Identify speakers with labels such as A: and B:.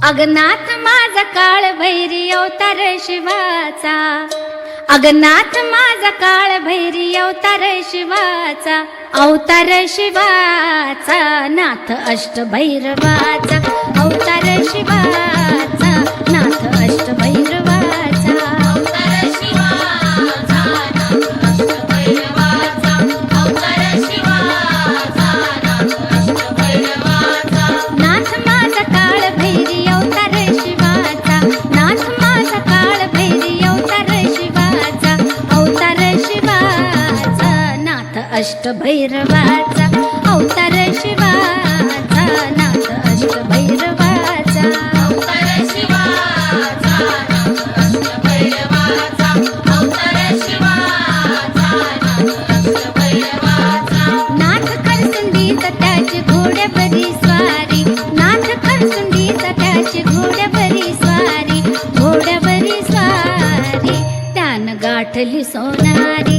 A: अगनाथ माझा काळ भैरी अवतार शिवाचा, अगनाथ माझा काळ भैरी अवतार शिवाचा, अवतार शिवाचा नाथ अष्टभैरवाचा, अवतार शिवाचा नाथ अष्टभैरवाचा,
B: अवतार शिवाचा नाथ अष्टभैरवाचा, अवतार शिवाचा नाथ अष्टभैरवाचा,
A: नाथ माझा काळ भैरी अवतार शिवाचा, नाथ माझा काळ भैरी अवतार शिवाचा, अवतार शिवाचा नाथ अष्टभैरवाचा, अवतार शिवाचा नाथ अष्टभैरवाचा,
B: अवतार शिवाचा नाथ अष्टभैरवाचा, अवतार शिवाचा नाथ अष्टभैरवाचा,
A: नाथ खरसुंडीत त्याची घोड्यावरी स्वारी, नाथ खरसुंडीत त्याची घोड्यावरी स्वारी, घोड्यावरी स्वारी त्यानं गाठली सोनारी,